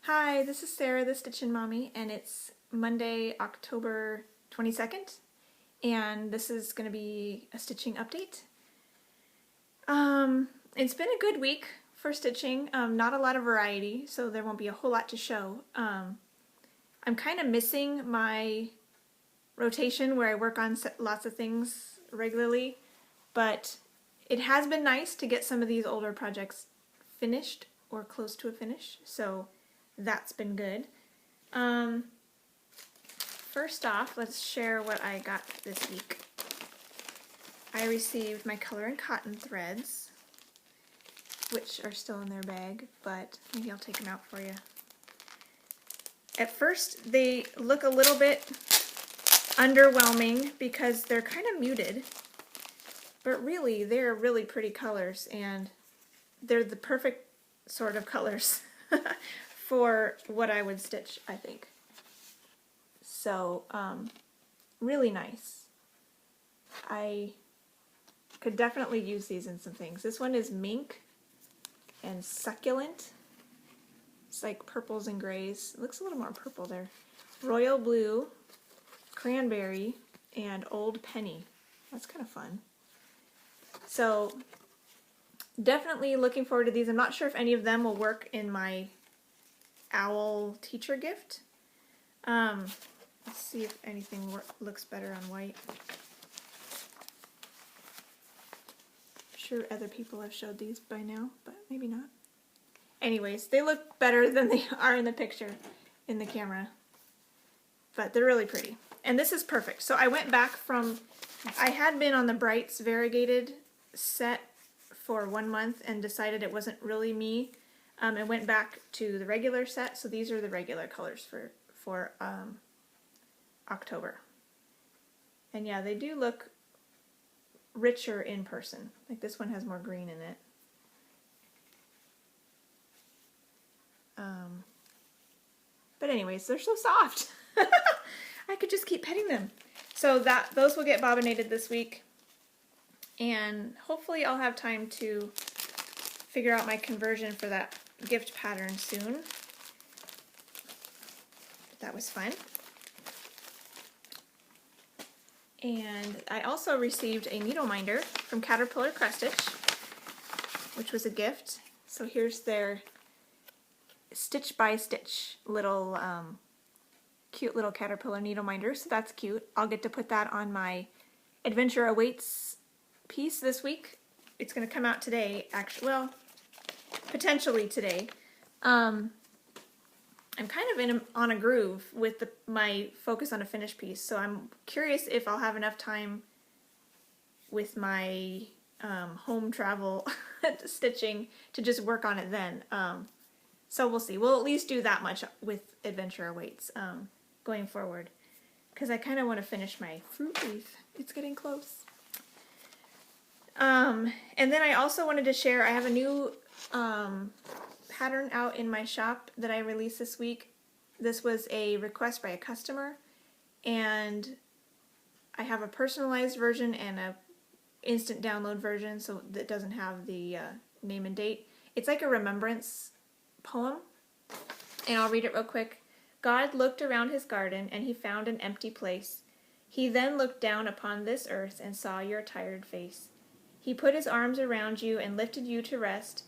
Hi, this is Sarah, the Stitchin' Mommy, and it's Monday, October 22nd, and this is going to be a stitching update. It's been a good week for stitching, not a lot of variety, so there won't be a whole lot to show. I'm kind of missing my rotation where I work on lots of things regularly, but it has been nice to get some of these older projects finished or close to a finish, so that's been good. First off, let's share what I got this week. I received my color and cotton threads, which are still in their bag, but maybe I'll take them out for you. At first, they look a little bit underwhelming because they're kind of muted, but really, they're really pretty colors, and they're the perfect sort of colors for what I would stitch, I think. So, really nice. I could definitely use these in some things. This one is mink and succulent. It's like purples and grays. It looks a little more purple there. Royal blue, cranberry, and old penny. That's kind of fun. So, definitely looking forward to these. I'm not sure if any of them will work in my owl teacher gift. Let's see if anything looks better on white. I'm sure other people have showed these by now, but maybe not. Anyways, they look better than they are in the picture in the camera, but they're really pretty. And this is perfect. So I went back from, I had been on the Brights variegated set for 1 month and decided it wasn't really me. I went back to the regular set, so these are the regular colors for October. And yeah, they do look richer in person. Like this one has more green in it. But anyways, they're so soft. I could just keep petting them. So those will get bobbinated this week. And hopefully I'll have time to figure out my conversion for that gift pattern soon. That was fun. And I also received a needle minder from Caterpillar Cross Stitch, which was a gift. So here's their stitch by stitch little cute little caterpillar needle minder. So that's cute. I'll get to put that on my Adventure Awaits piece this week. It's going to come out today, actually. Well, potentially today. I'm kind of on a groove with my focus on a finished piece, so I'm curious if I'll have enough time with my home travel stitching to just work on it then. So we'll see. We'll at least do that much with Adventure Awaits going forward, because I kind of want to finish my fruit wreath. It's getting close. And then I also wanted to share, I have a new pattern out in my shop that I released this week. This was a request by a customer, and I have a personalized version and a instant download version, so that doesn't have the name and date. It's like a remembrance poem, and I'll read it real quick. God looked around his garden, and he found an empty place. He then looked down upon this earth and saw your tired face. He put his arms around you and lifted you to rest.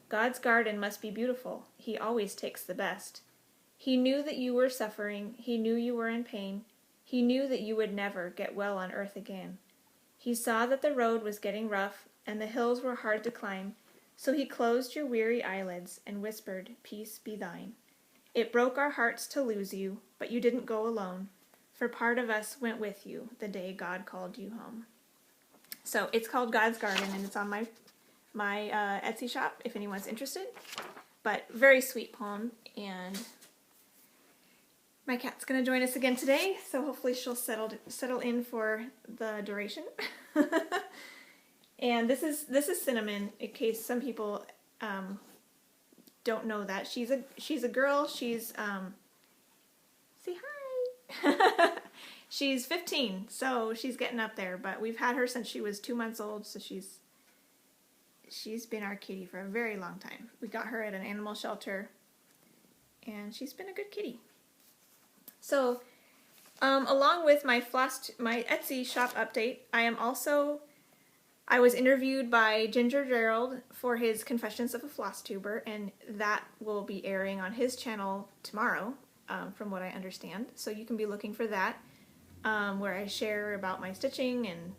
God's garden must be beautiful. He always takes the best. He knew that you were suffering. He knew you were in pain. He knew that you would never get well on earth again. He saw that the road was getting rough and the hills were hard to climb, so he closed your weary eyelids and whispered, "Peace be thine." It broke our hearts to lose you, but you didn't go alone, for part of us went with you the day God called you home. So it's called God's Garden, and it's on my Etsy shop if anyone's interested. But very sweet poem, and my cat's going to join us again today, so hopefully she'll settle in for the duration. And this is Cinnamon, in case some people don't know that. She's a girl. She's say hi. She's 15, so she's getting up there, but we've had her since she was 2 months old, so she's been our kitty for a very long time. We got her at an animal shelter and she's been a good kitty. So, along with my Etsy shop update, I was interviewed by Ginger Gerald for his Confessions of a Flosstuber, and that will be airing on his channel tomorrow, from what I understand. So you can be looking for that, where I share about my stitching and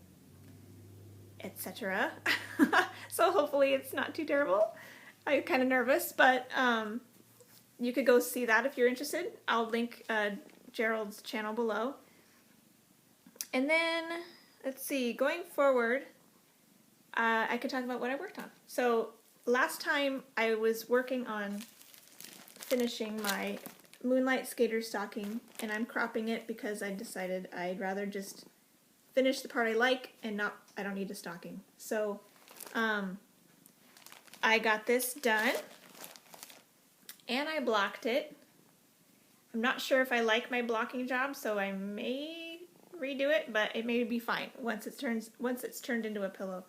etc. So hopefully it's not too terrible. I'm kind of nervous, but you could go see that if you're interested. I'll link Gerald's channel below. And then, let's see, going forward, I could talk about what I worked on. So last time I was working on finishing my Moonlight skater stocking, and I'm cropping it because I decided I'd rather just finish the part I like and I don't need a stocking. So I got this done and I blocked it. I'm not sure if I like my blocking job, so I may redo it, but it may be fine once it's turned into a pillow.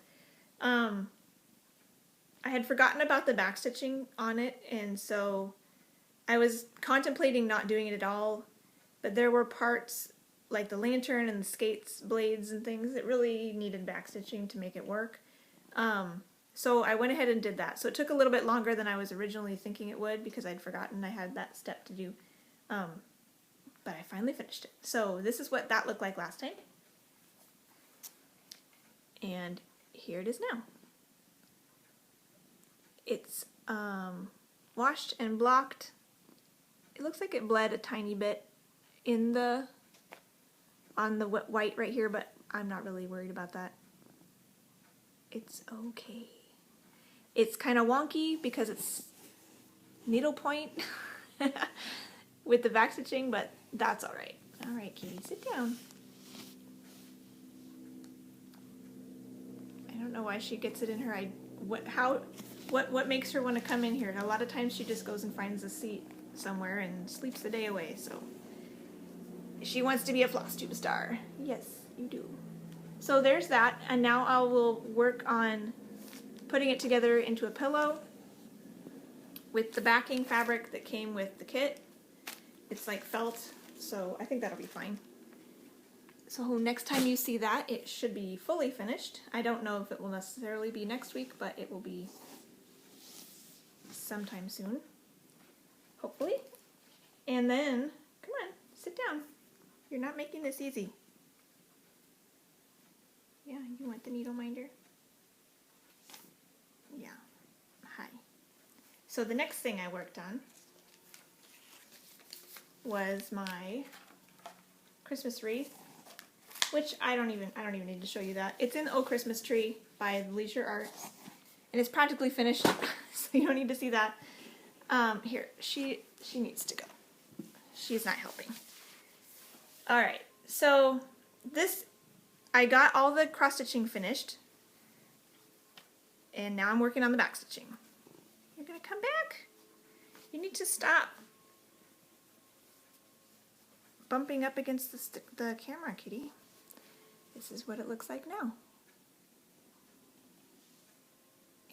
I had forgotten about the backstitching on it, and so I was contemplating not doing it at all, but there were parts like the lantern and the skates blades and things that really needed backstitching to make it work. So I went ahead and did that. So it took a little bit longer than I was originally thinking it would because I'd forgotten I had that step to do. But I finally finished it. So this is what that looked like last time. And here it is now. It's washed and blocked. It looks like it bled a tiny bit on the white right here, but I'm not really worried about that. It's okay. It's kind of wonky because it's needlepoint with the backstitching, but that's alright. Alright, kitty, sit down. I don't know why she gets it in her what makes her want to come in here? And a lot of times she just goes and finds a seat somewhere and sleeps the day away, so she wants to be a Flosstube star. Yes, you do. So there's that, and now I will work on putting it together into a pillow with the backing fabric that came with the kit. It's like felt, so I think that'll be fine. So next time you see that, it should be fully finished. I don't know if it will necessarily be next week, but it will be sometime soon, hopefully. And then, come on, sit down. You're not making this easy. Yeah, you want the needle minder? Yeah. Hi. So the next thing I worked on was my Christmas wreath, which I don't even need to show you that. It's in Oh Christmas Tree by Leisure Arts, and it's practically finished, so you don't need to see that. Here, she needs to go. She's not helping. All right, so I got all the cross stitching finished, and now I'm working on the back stitching. You're gonna come back? You need to stop bumping up against the camera, kitty. This is what it looks like now.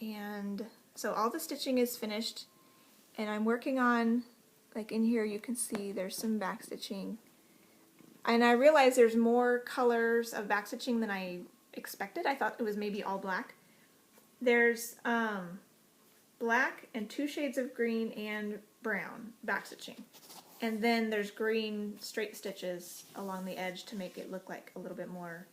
And so all the stitching is finished, and I'm working on, like in here you can see there's some back stitching. And I realize there's more colors of back stitching than I expected. I thought it was maybe all black. There's black and 2 shades of green and brown back stitching. And then there's green straight stitches along the edge to make it look like a little bit more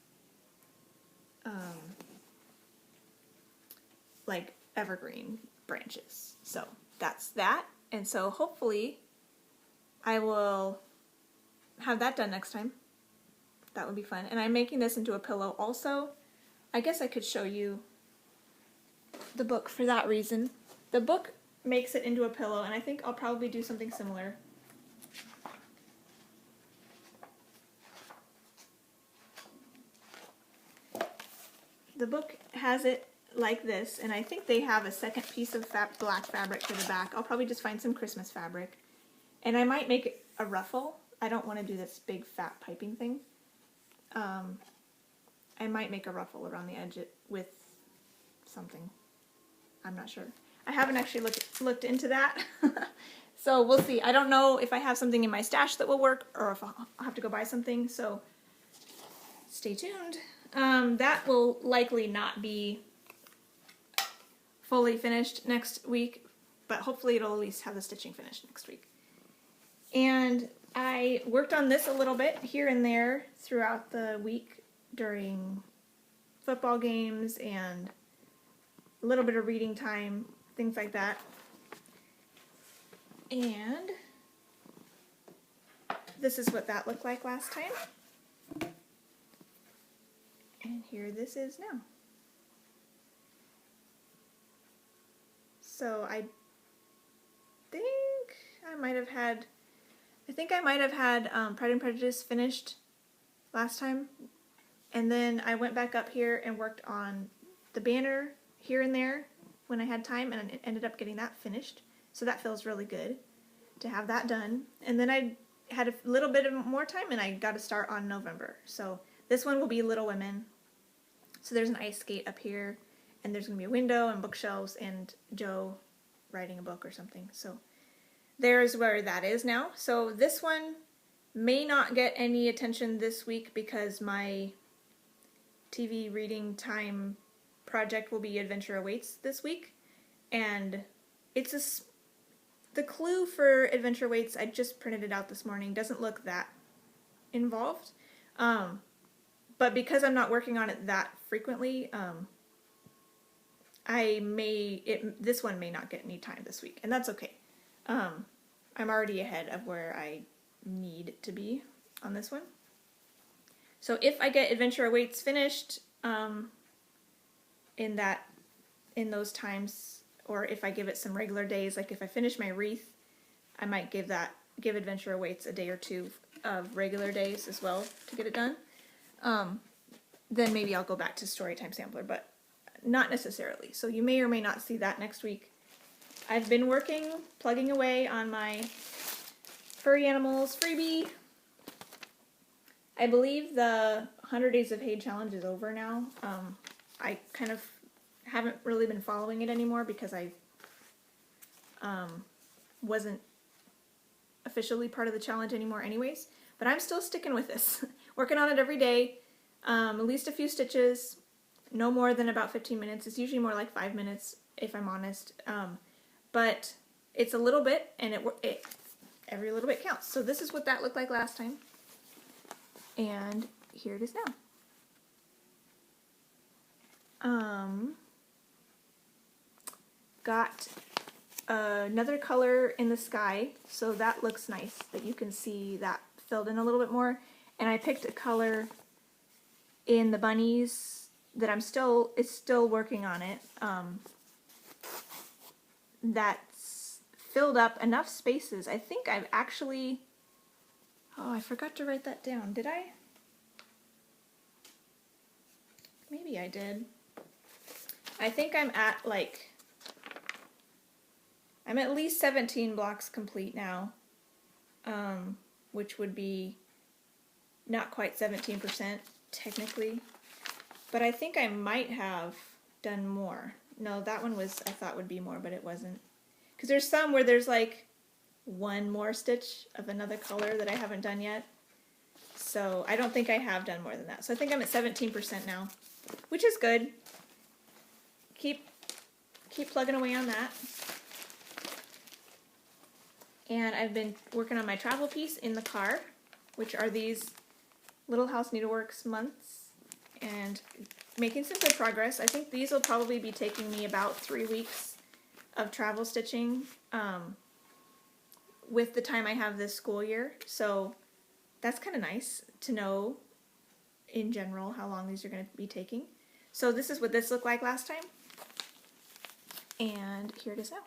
like evergreen branches. So that's that. And so hopefully I will have that done next time. That would be fun. And I'm making this into a pillow also. I guess I could show you the book for that reason. The book makes it into a pillow, and I think I'll probably do something similar. The book has it like this, and I think they have a second piece of black fabric for the back. I'll probably just find some Christmas fabric. And I might make it a ruffle. I don't want to do this big fat piping thing. I might make a ruffle around the edge with something. I'm not sure. I haven't actually looked into that. So we'll see. I don't know if I have something in my stash that will work or if I'll have to go buy something, so stay tuned. That will likely not be fully finished next week, but hopefully it'll at least have the stitching finished next week. And I worked on this a little bit here and there throughout the week during football games and a little bit of reading time, things like that. And this is what that looked like last time. And here this is now. So I think I might have had Pride and Prejudice finished last time. And then I went back up here and worked on the banner here and there when I had time, and I ended up getting that finished. So that feels really good to have that done. And then I had a little bit of more time and I got to start on November. So this one will be Little Women. So there's an ice skate up here, and there's going to be a window and bookshelves and Joe writing a book or something. So there's where that is now. So this one may not get any attention this week because my TV reading time project will be Adventure Awaits this week. And it's the clue for Adventure Awaits, I just printed it out this morning, doesn't look that involved. But because I'm not working on it that frequently, this one may not get any time this week, and that's okay. I'm already ahead of where I need to be on this one. So if I get Adventure Awaits finished in those times, or if I give it some regular days, like if I finish my Wreath, I might give Adventure Awaits a day or two of regular days as well to get it done. Then maybe I'll go back to Storytime Sampler, but not necessarily. So you may or may not see that next week. I've been plugging away on my Furry Animals freebie. I believe the 100 Days of Hay challenge is over now. I kind of haven't really been following it anymore because I wasn't officially part of the challenge anymore anyways. But I'm still sticking with this. Working on it every day. At least a few stitches. No more than about 15 minutes. It's usually more like 5 minutes if I'm honest. But it's a little bit, and every little bit counts. So this is what that looked like last time. And here it is now. Got another color in the sky, so that looks nice that you can see that filled in a little bit more. And I picked a color in the bunnies that is still working on it. That's filled up enough spaces. I think I've actually, I forgot to write that down. Did I? Maybe I did. I think I'm at least 17 blocks complete now, which would be not quite 17% technically, but I think I might have done more. No, that one I thought would be more, but it wasn't. Because there's some where there's like one more stitch of another color that I haven't done yet. So I don't think I have done more than that. So I think I'm at 17% now, which is good. Keep plugging away on that. And I've been working on my travel piece in the car, which are these Little House Needleworks months, and making some good progress. I think these will probably be taking me about 3 weeks of travel stitching with the time I have this school year. So that's kind of nice to know in general how long these are going to be taking. So this is what this looked like last time. And here it is now.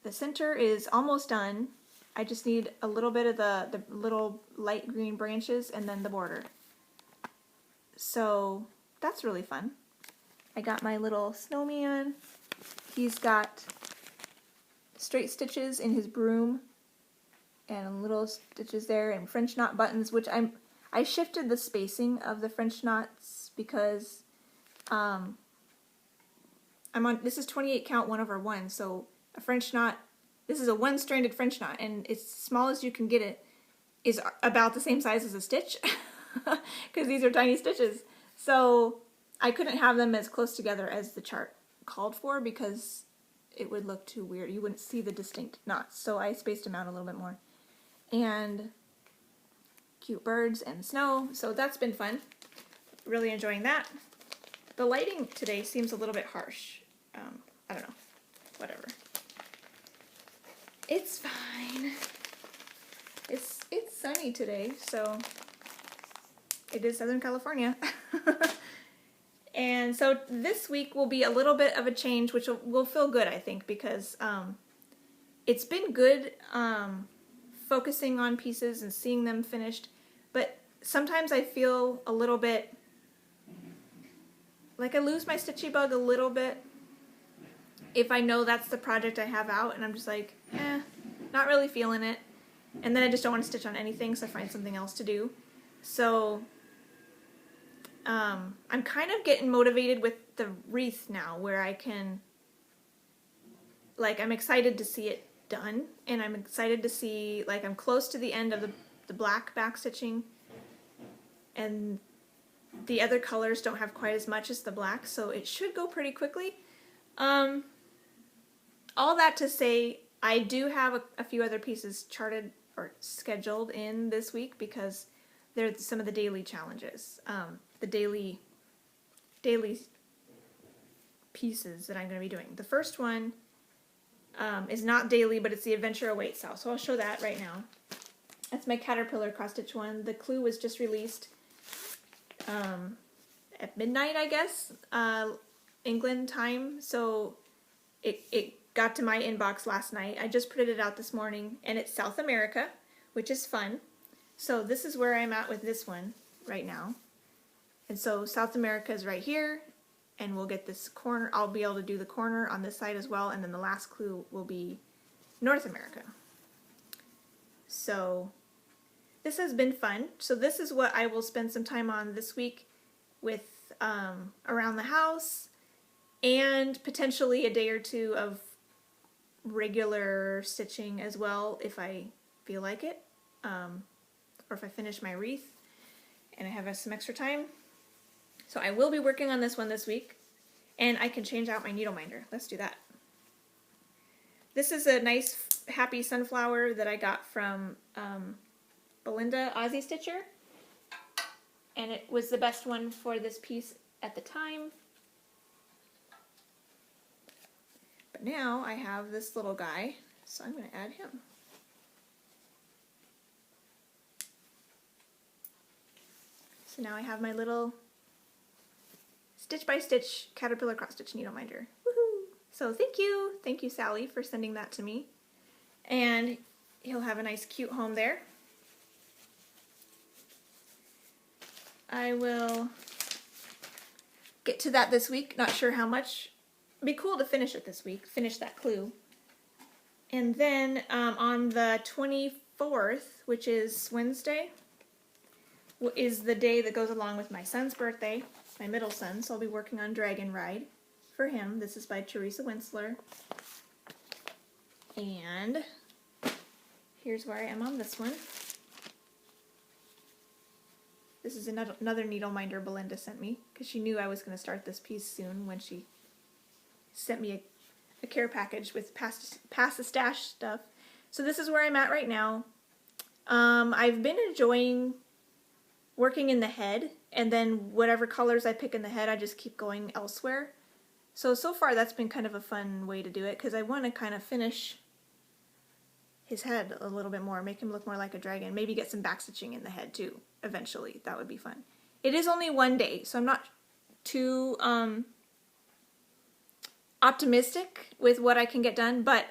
The center is almost done. I just need a little bit of the little light green branches and then the border. So that's really fun. I got my little snowman. He's got straight stitches in his broom and little stitches there and French knot buttons, which I shifted the spacing of the French knots because this is 28 count 1/1, so a French knot this is a one-stranded French knot, and as small as you can get it is about the same size as a stitch, because these are tiny stitches. So I couldn't have them as close together as the chart called for because it would look too weird. You wouldn't see the distinct knots, so I spaced them out a little bit more. And cute birds and snow, so that's been fun. Really enjoying that. The lighting today seems a little bit harsh. I don't know. Whatever. It's fine. It's sunny today, so it is Southern California. And so this week will be a little bit of a change, which will feel good, I think, because it's been good focusing on pieces and seeing them finished, but sometimes I feel a little bit like I lose my stitchy bug a little bit if I know that's the project I have out and I'm just like, not really feeling it. And then I just don't want to stitch on anything, so I find something else to do. So I'm kind of getting motivated with the wreath now, where I can, like, I'm excited to see it done, and I'm excited to see, like, I'm close to the end of the black back stitching, and the other colors don't have quite as much as the black, so it should go pretty quickly. All that to say, I do have a few other pieces charted or scheduled in this week because they're some of the daily challenges, the daily pieces that I'm going to be doing. The first one is not daily, but it's the Adventure Awaits style, so I'll show that right now. That's my caterpillar cross stitch one. The clue was just released at midnight, I guess, England time, so it got to my inbox last night. I just printed it out this morning, and it's South America, which is fun. So this is where I'm at with this one right now. And so South America is right here, and we'll get this corner. I'll be able to do the corner on this side as well, and then the last clue will be North America. So this has been fun. So this is what I will spend some time on this week with around the house, and potentially a day or two of regular stitching as well if I feel like it, or if I finish my wreath and I have some extra time. So I will be working on this one this week, and I can change out my needle minder. Let's do that. This is a nice happy sunflower that I got from Belinda Aussie Stitcher, and it was the best one for this piece at the time. But now I have this little guy, so I'm going to add him. So now I have my little stitch by stitch caterpillar cross stitch needle minder. Woohoo! So thank you Sally for sending that to me, and he'll have a nice cute home there. I will get to that this week. Not sure how much. It'd be cool to finish it this week. Finish that clue. And then on the 24th, which is Wednesday, is the day that goes along with my son's birthday, my middle son. So I'll be working on Dragon Ride for him. This is by Teresa Winsler. And here's where I am on this one. This is another needle minder Belinda sent me, because she knew I was going to start this piece soon when she sent me a care package with past the stash stuff. So this is where I'm at right now. I've been enjoying working in the head, and then whatever colors I pick in the head, I just keep going elsewhere. So far that's been kind of a fun way to do it, because I want to kind of finish his head a little bit more, make him look more like a dragon, maybe get some backstitching in the head too, eventually. That would be fun. It is only one day, so I'm not too optimistic with what I can get done, but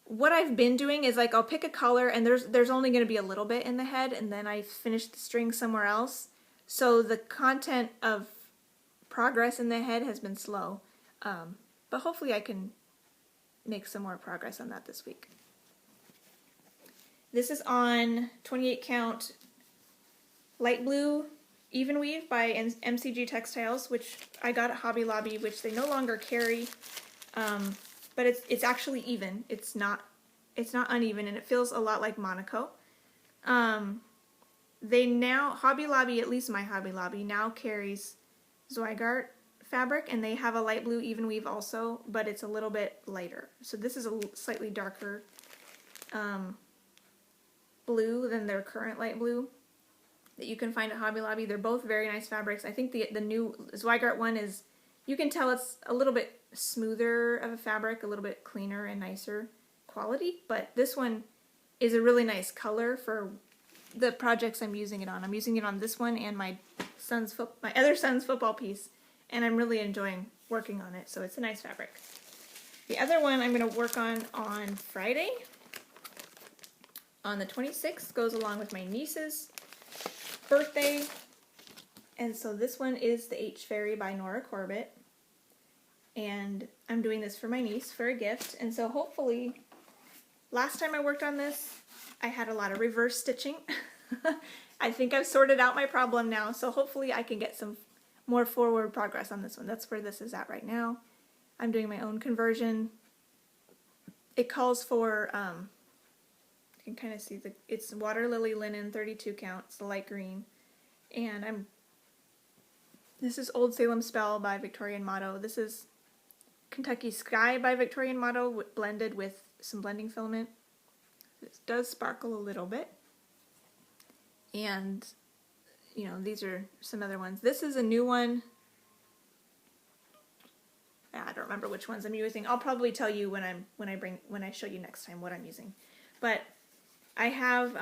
what I've been doing is, like, I'll pick a color and there's only going to be a little bit in the head, and then I finish the string somewhere else. So the content of progress in the head has been slow, but hopefully I can make some more progress on that this week. This is on 28 count light blue even weave by MCG Textiles, which I got at Hobby Lobby, which they no longer carry. but it's actually even. It's not uneven, and it feels a lot like Monaco. They now, Hobby Lobby, at least my Hobby Lobby, now carries Zweigart fabric, and they have a light blue even weave also, but it's a little bit lighter. So this is a slightly darker blue than their current light blue that you can find at Hobby Lobby. They're both very nice fabrics. I think the new Zweigart one is, you can tell it's a little bit smoother of a fabric, a little bit cleaner and nicer quality, but this one is a really nice color for the projects I'm using it on. I'm using it on this one and my other son's football piece, and I'm really enjoying working on it, so it's a nice fabric. The other one I'm going to work on Friday, on the 26th, goes along with my niece's birthday, and so this one is the H Fairy by Nora Corbett, and I'm doing this for my niece for a gift, and so hopefully, last time I worked on this, I had a lot of reverse stitching. I think I've sorted out my problem now, so hopefully I can get some more forward progress on this one. That's where this is at right now. I'm doing my own conversion. It calls for, you can kind of see, it's water lily linen, 32 count, it's the light green. And this is Old Salem Spell by Victorian Motto. This is Kentucky Sky by Victorian Motto, blended with some blending filament. This does sparkle a little bit. And, you know, these are some other ones. This is a new one. I don't remember which ones I'm using. I'll probably tell you when I show you next time what I'm using. But I have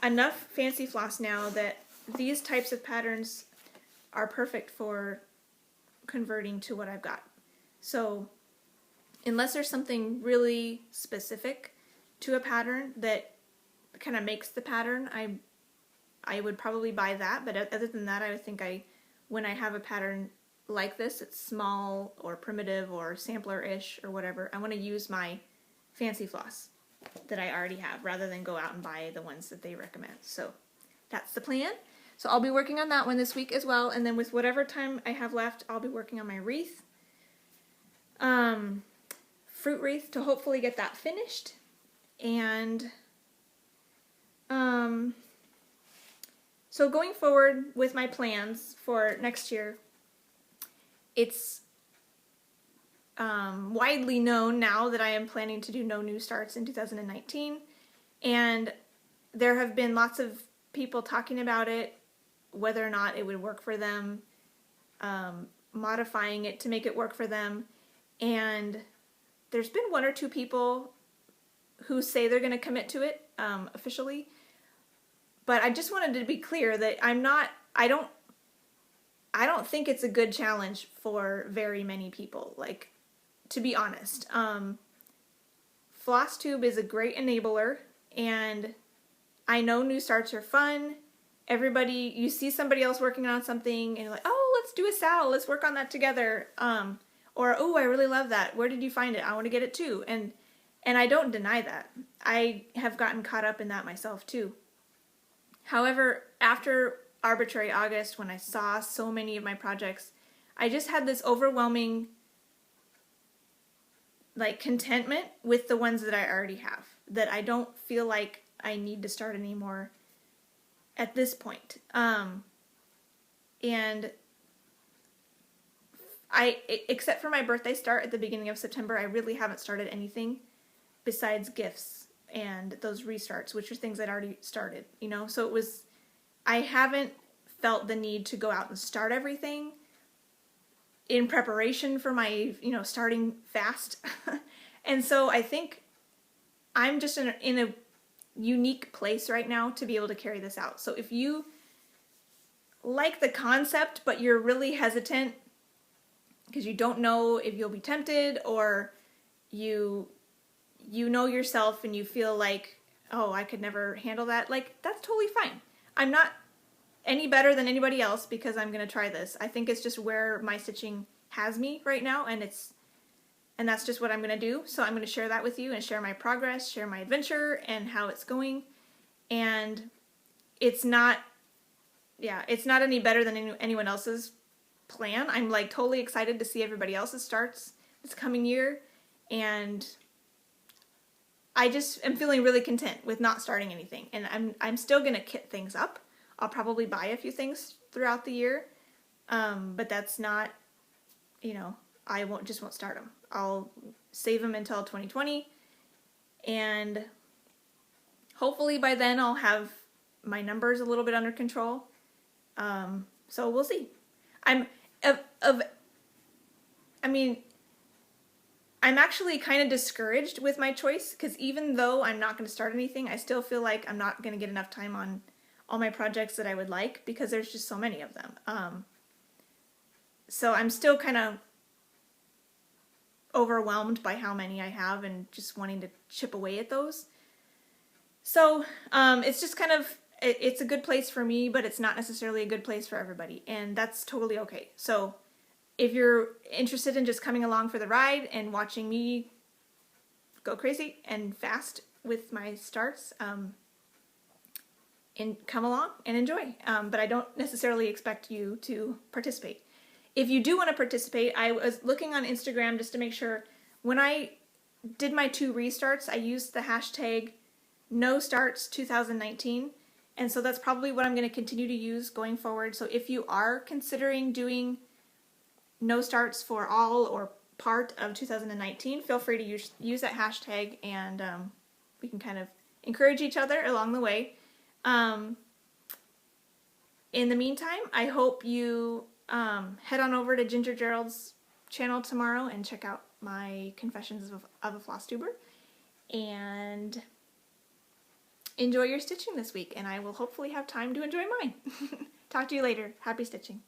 enough fancy floss now that these types of patterns are perfect for converting to what I've got. So unless there's something really specific to a pattern that kind of makes the pattern, I would probably buy that. But other than that, I think when I have a pattern like this, it's small or primitive or sampler-ish or whatever, I want to use my fancy floss that I already have rather than go out and buy the ones that they recommend. So that's the plan. So I'll be working on that one this week as well, and then with whatever time I have left, I'll be working on my wreath. Fruit wreath, to hopefully get that finished. And so going forward with my plans for next year, it's widely known now that I am planning to do no new starts in 2019, and there have been lots of people talking about it, whether or not it would work for them, modifying it to make it work for them, and there's been one or two people who say they're going to commit to it officially, but I just wanted to be clear that I don't think it's a good challenge for very many people, like, to be honest. Flosstube is a great enabler, and I know new starts are fun. You see somebody else working on something, and you're like, oh, let's do a Sal, let's work on that together. Or, oh, I really love that. Where did you find it? I want to get it too. And I don't deny that. I have gotten caught up in that myself too. However, after Arbitrary August, when I saw so many of my projects, I just had this overwhelming, like, contentment with the ones that I already have, that I don't feel like I need to start anymore at this point. And except for my birthday start at the beginning of September, I really haven't started anything besides gifts and those restarts, which are things I'd already started, you know? So I haven't felt the need to go out and start everything in preparation for my, starting fast. And so I think I'm just in a unique place right now to be able to carry this out. So if you like the concept, but you're really hesitant because you don't know if you'll be tempted, or you know yourself and you feel like, oh, I could never handle that, like, that's totally fine. I'm not any better than anybody else because I'm going to try this. I think it's just where my stitching has me right now, and that's just what I'm going to do. So I'm going to share that with you and share my progress, share my adventure and how it's going. And it's not any better than anyone else's plan. I'm like totally excited to see everybody else's starts this coming year, and I just am feeling really content with not starting anything. And I'm still gonna kit things up. I'll probably buy a few things throughout the year, but that's not, you know, I won't start them. I'll save them until 2020, and hopefully by then I'll have my numbers a little bit under control. So we'll see. I'm actually kind of discouraged with my choice, because even though I'm not going to start anything, I still feel like I'm not going to get enough time on all my projects that I would like, because there's just so many of them. So I'm still kind of overwhelmed by how many I have and just wanting to chip away at those. So it's just kind of, it's a good place for me, but it's not necessarily a good place for everybody, and that's totally okay. So if you're interested in just coming along for the ride and watching me go crazy and fast with my starts, and come along and enjoy. But I don't necessarily expect you to participate. If you do want to participate, I was looking on Instagram just to make sure. When I did my 2 restarts, I used the hashtag #NoStarts2019, and so that's probably what I'm going to continue to use going forward. So if you are considering doing no starts for all or part of 2019, feel free to use that hashtag, and we can kind of encourage each other along the way. In the meantime, I hope you head on over to Ginger Gerald's channel tomorrow and check out my Confessions of a Flosstuber, and enjoy your stitching this week, and I will hopefully have time to enjoy mine. Talk to you later. Happy stitching.